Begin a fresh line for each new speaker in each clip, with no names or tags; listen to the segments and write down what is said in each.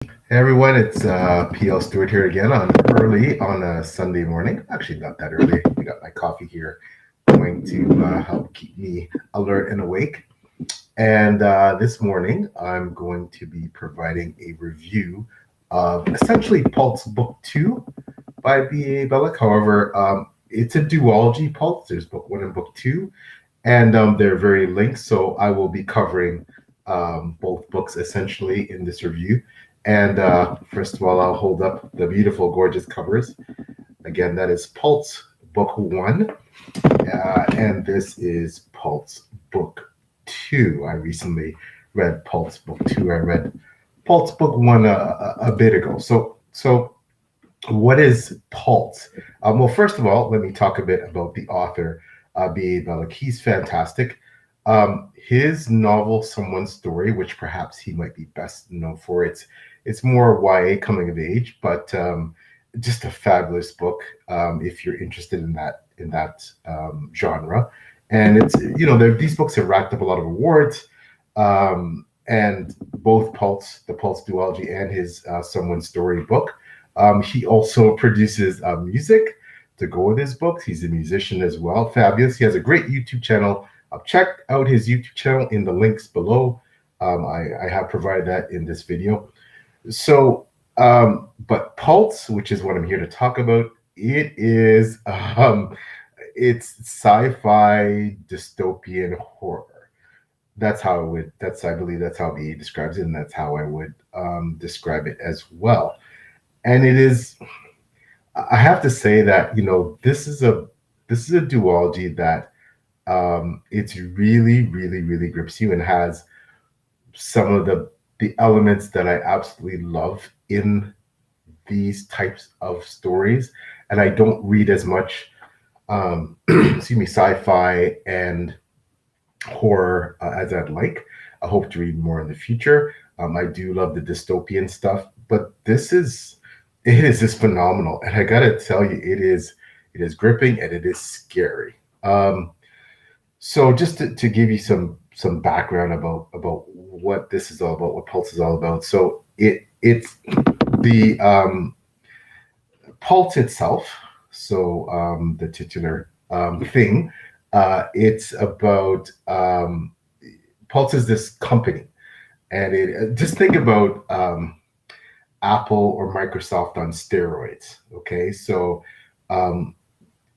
Hey everyone, it's PL Stewart here again on early on a Sunday morning. Actually, not that early. I got my coffee here, going to help keep me alert and awake. And this morning, I'm going to be providing a review of essentially Pulse Book 2 by B.A. Bellec. However, it's a duology Pulse. There's book 1 and book 2, and they're very linked. So I will be covering both books essentially in this review. And first of all, I'll hold up the beautiful, gorgeous covers. Again, that is Pulse Book 1, and this is Pulse Book 2. I recently read Pulse Book 2. I read Pulse Book 1 a bit ago. So what is Pulse? Well, first of all, let me talk a bit about the author, B.A. Bellec. He's fantastic. His novel, Someone's Story, which perhaps he might be best known for, it's more YA coming of age, but just a fabulous book if you're interested in that genre. And these books have racked up a lot of awards. And both the Pulse duology, and his Someone's Story book. He also produces music to go with his books. He's a musician as well. Fabulous. He has a great YouTube channel. Check out his YouTube channel in the links below. I have provided that in this video. So, but Pulse, which is what I'm here to talk about, it's sci-fi dystopian horror. I believe that's how he describes it, and that's how I would describe it as well. And I have to say that, this is a duology that it's really, really, really grips you and has some of the elements that I absolutely love in these types of stories. And I don't read as much, sci-fi and horror as I'd like. I hope to read more in the future. I do love the dystopian stuff, but it is just phenomenal. And I gotta tell you, it is gripping and it is scary. So just to give you some background about what this is all about, what Pulse is all about. So it's the Pulse itself. So the titular thing. It's about Pulse is this company, and it just think about Apple or Microsoft on steroids. Okay, so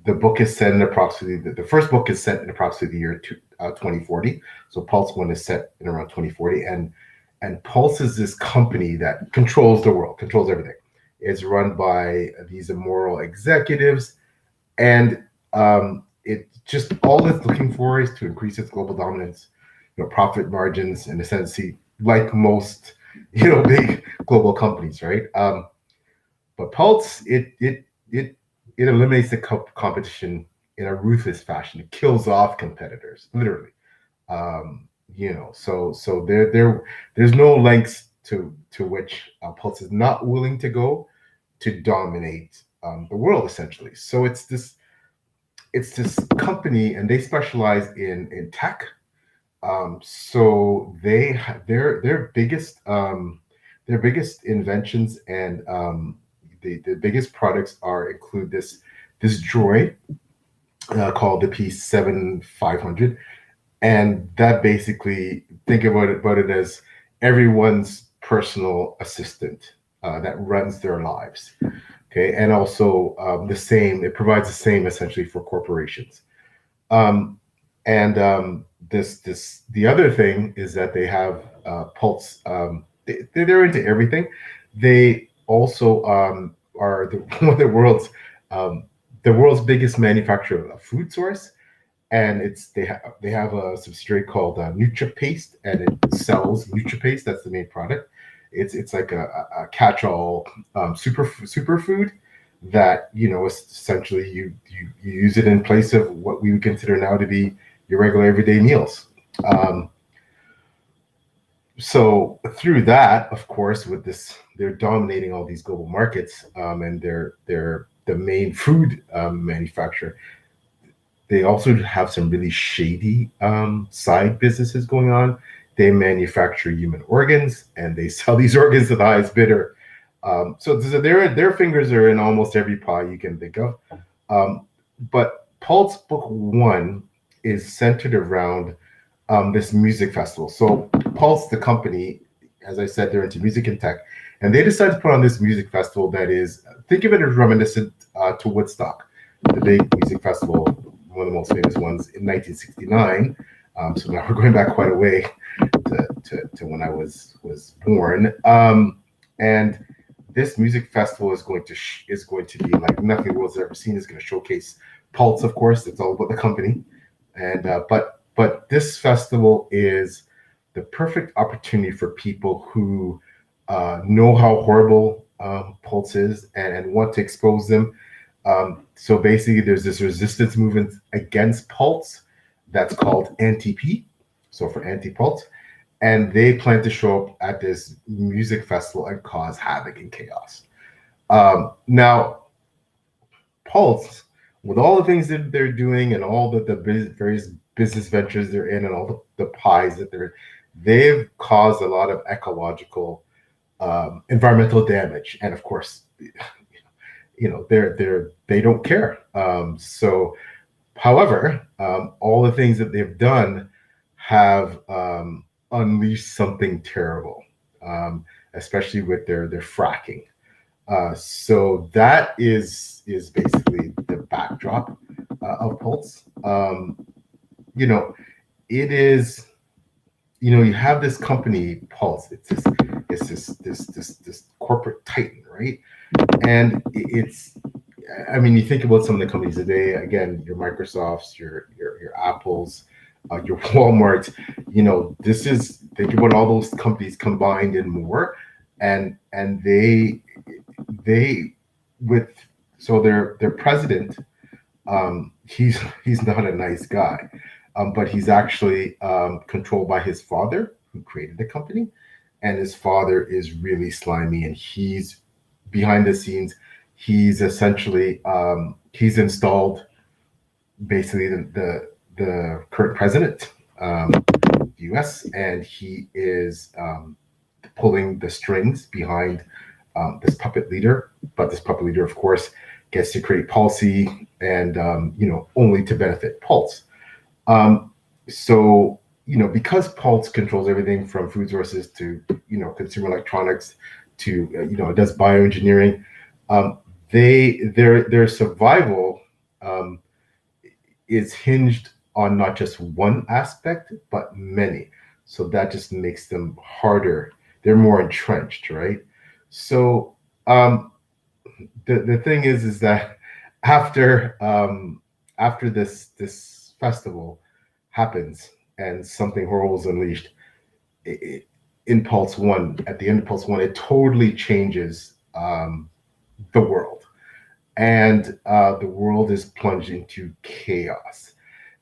the book is set in approximately the first book is set in approximately the year 2040. So Pulse 1 is set in around 2040, and Pulse is this company that controls the world, controls everything. It's run by these immoral executives, and it just all it's looking for is to increase its global dominance, profit margins, and essentially, like most big global companies, right? But Pulse it eliminates the competition in a ruthless fashion. It kills off competitors, literally. So there's no lengths to which Pulse is not willing to go to dominate the world, essentially. So it's this company, and they specialize in tech. So their biggest inventions and the biggest products include this droid called the P7500, and that basically, think about it as everyone's personal assistant that runs their lives. Okay, and also it provides the same essentially for corporations. And the other thing is that they have Pulse. They're into everything. They also are one of the world's biggest manufacturer of food source, and they have a subsidiary called NutriPaste, and it sells NutriPaste. That's the main product. It's like a catch-all superfood that essentially you use it in place of what we would consider now to be your regular everyday meals. So through that, of course, with this, they're dominating all these global markets, and they're the main food manufacturer. They also have some really shady side businesses going on. They manufacture human organs, and they sell these organs to the highest bidder. So their fingers are in almost every pie you can think of. But Pulse Book One is centered around this music festival. So Pulse, the company, as I said, they're into music and tech, and they decided to put on this music festival that is, think of it as reminiscent to Woodstock, the big music festival, one of the most famous ones in 1969. So now we're going back quite a way to when I was born. And this music festival is going to be like nothing the world's ever seen. It's going to showcase Pulse, of course. It's all about the company, and but this festival is the perfect opportunity for people who know how horrible Pulse is and want to expose them. So basically, there's this resistance movement against Pulse that's called Anti-P, so for Anti-Pulse, and they plan to show up at this music festival and cause havoc and chaos. Now, Pulse, with all the things that they're doing and all the various business ventures they're in and all the pies that they're in, they've caused a lot of ecological, environmental damage, and of course, they don't care. However, all the things that they've done have unleashed something terrible, especially with their fracking. So that is basically the backdrop of Pulse. It is, you have this company Pulse. It's this corporate titan, right? And you think about some of the companies today. Again, your Microsofts, your Apples, your Walmarts. Think about all those companies combined and more, and their president. He's not a nice guy, but he's actually controlled by his father, who created the company, and his father is really slimy, and he's behind the scenes. He's essentially he's installed basically the current president of the U.S., and he is pulling the strings behind this puppet leader. But this puppet leader, of course, gets to create policy and only to benefit Pulse. Because Pulse controls everything from food sources to consumer electronics to it does bioengineering. Their survival is hinged on not just one aspect but many. So that just makes them harder. They're more entrenched, right? So the thing is that after this festival happens and something horrible is unleashed in Pulse One, at the end of Pulse One, it totally changes the world, and the world is plunged into chaos.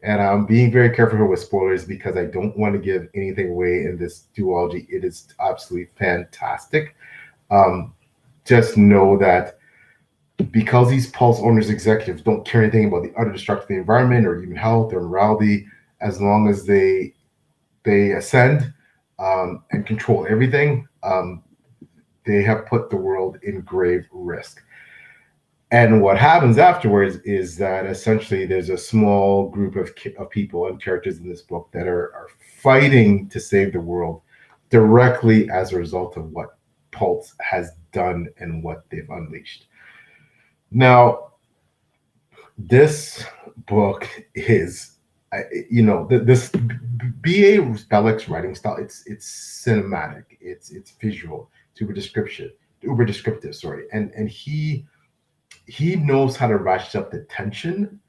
And I'm being very careful here with spoilers because I don't want to give anything away in this duology. It is absolutely fantastic. Just know that because these Pulse owners, executives don't care anything about the utter destruction of the environment or human health or morality, as long as they ascend and control everything, they have put the world in grave risk. And what happens afterwards is that essentially there's a small group of people and characters in this book that are fighting to save the world directly as a result of what Pulse has done and what they've unleashed. Now, this book is, this B.A. Bellec's writing style. It's cinematic. It's visual. It's uber descriptive. Sorry, and he knows how to ratchet up the tension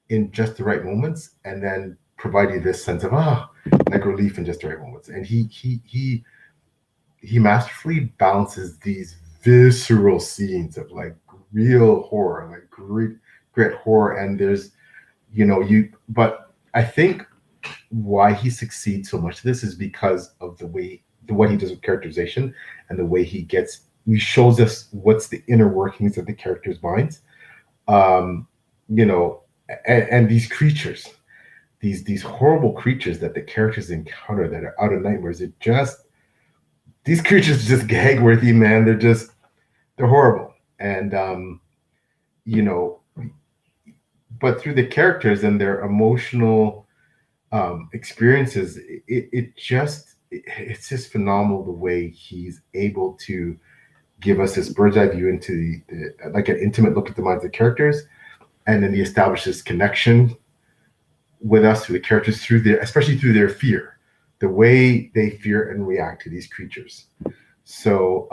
in just the right moments, and then provide you this sense of like relief in just the right moments. And he masterfully balances these visceral scenes of like real horror, like great horror. And there's, but I think why he succeeds so much. This is because of what he does with characterization and the way he shows us what's the inner workings of the characters' minds. And these creatures these horrible creatures that the characters encounter that are out of nightmares. These creatures just gag worthy, man. They're horrible. And you know, but through the characters and their emotional experiences, it's just phenomenal the way he's able to give us this bird's eye view into like an intimate look at the minds of the characters, and then he establishes connection with us through the characters, especially through their fear, the way they fear and react to these creatures. So,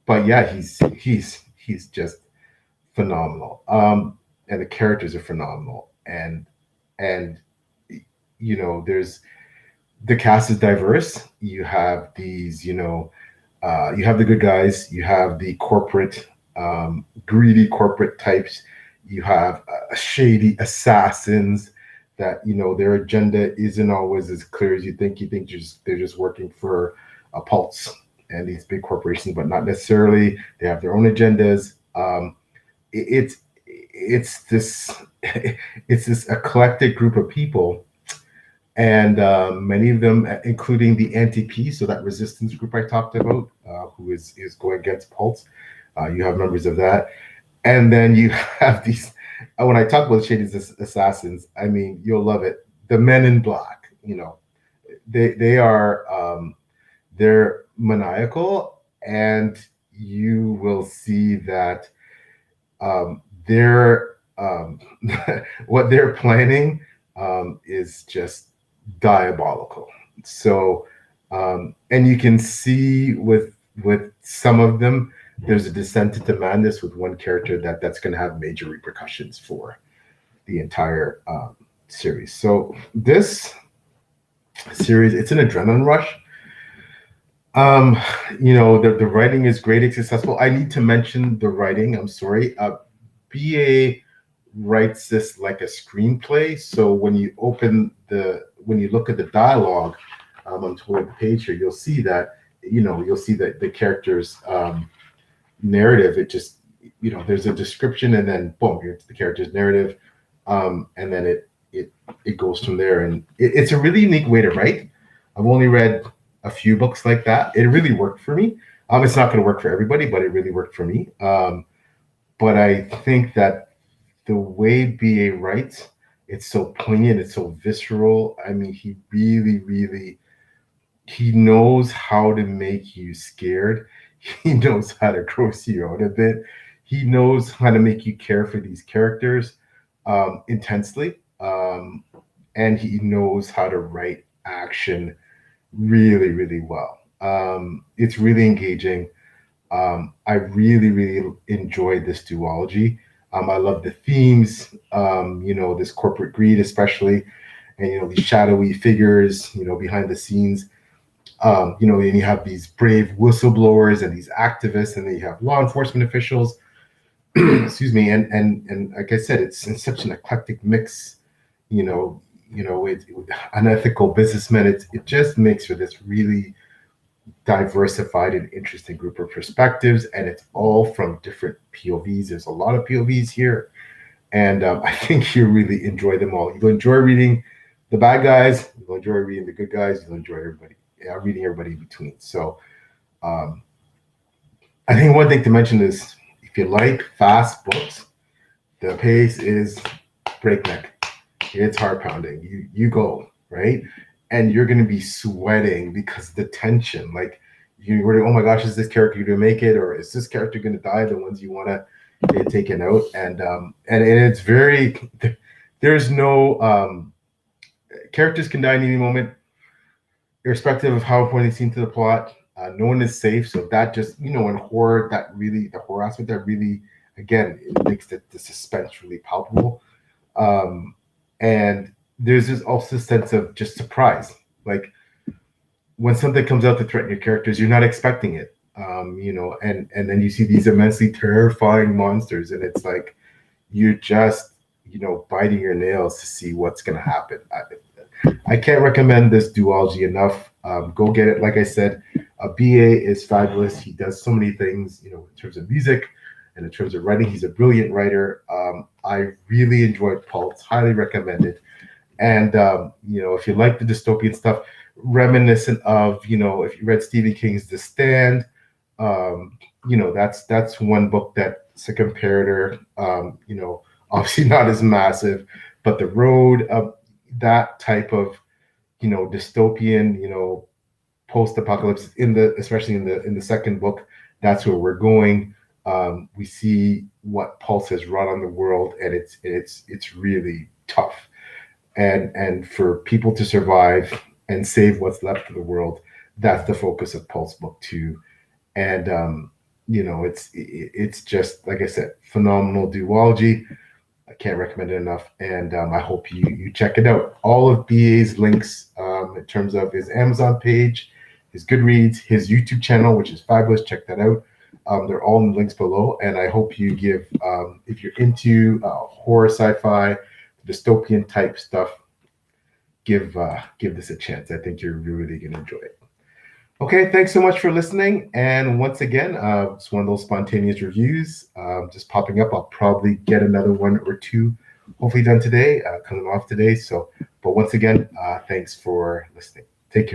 but yeah, he's just phenomenal, and the characters are phenomenal, and there's the cast is diverse. You have these, you have the good guys, you have the corporate, greedy corporate types, you have shady assassins that, their agenda isn't always as clear as you think. You think they're just working for a pulse and these big corporations, but not necessarily. They have their own agendas. It's this it's this eclectic group of people, and many of them, including the anti-P, so that resistance group I talked about, who is going against Pulse. You have members of that, and then you have these. When I talk about shady assassins, I mean, you'll love it. The Men in Black, they are they're maniacal, and you will see that they're what they're planning is just diabolical. So, and you can see with some of them, there's a descent into madness with one character that's going to have major repercussions for the entire series. So this series, it's an adrenaline rush. The writing is great, it's successful. I need to mention the writing. I'm sorry. BA writes this like a screenplay. So when you look at the dialogue, I'm toward the page here, you'll see that the character's narrative. It just, there's a description, and then boom, here's the character's narrative, and then it goes from there. And it's a really unique way to write. I've only read a few books like that. It really worked for me. It's not going to work for everybody, but it really worked for me. But I think that the way BA writes, it's so poignant, it's so visceral. I mean, he really, he knows how to make you scared. He knows how to gross you out a bit. He knows how to make you care for these characters intensely. And he knows how to write action really well. It's really engaging. I really enjoyed this duology. I love the themes, this corporate greed especially, and these shadowy figures, behind the scenes. And you have these brave whistleblowers and these activists, and then you have law enforcement officials. Excuse me, and like I said, it's in such an eclectic mix. It's unethical businessmen. It just makes for this really diversified and interesting group of perspectives, and it's all from different POVs. There's a lot of POVs here, and I think you really enjoy them all. You'll enjoy reading the bad guys, you'll enjoy reading the good guys, you'll enjoy reading everybody in between. So I think one thing to mention is, if you like fast books, the pace is breakneck. It's heart pounding. You go, right? And you're going to be sweating because the tension, like you're worried, oh my gosh, is this character going to make it? Or is this character going to die? The ones you want to get taken out. And it's very, there's no, characters can die in any moment, irrespective of how important they seem to the plot. No one is safe. So that just, in horror, the horror aspect, that really, again, it makes the suspense really palpable. And there's this also sense of just surprise. Like when something comes out to threaten your characters, you're not expecting it. And then you see these immensely terrifying monsters, and it's like you're just, biting your nails to see what's going to happen. I can't recommend this duology enough. Go get it. Like I said, BA is fabulous. He does so many things, in terms of music and in terms of writing. He's a brilliant writer. I really enjoyed Pulse. Highly recommended. And if you like the dystopian stuff, reminiscent of, if you read Stephen King's The Stand, that's one book that's a comparator. Obviously not as massive, but The Road, that type of, dystopian, post-apocalypse, especially in the second book, that's where we're going. We see what Pulse has run on the world, and it's really tough. And for people to survive and save what's left of the world, that's the focus of Pulse Book 2. And it's just, like I said, phenomenal duology. I can't recommend it enough, and I hope you check it out. All of BA's links, in terms of his Amazon page, his Goodreads, his YouTube channel, which is fabulous. Check that out. They're all in the links below, and I hope you give, if you're into horror, sci-fi, dystopian type stuff, give this a chance. I think you're really going to enjoy it. Okay, thanks so much for listening. And once again, it's one of those spontaneous reviews just popping up. I'll probably get another one or two hopefully done today, coming off today. But once again, thanks for listening.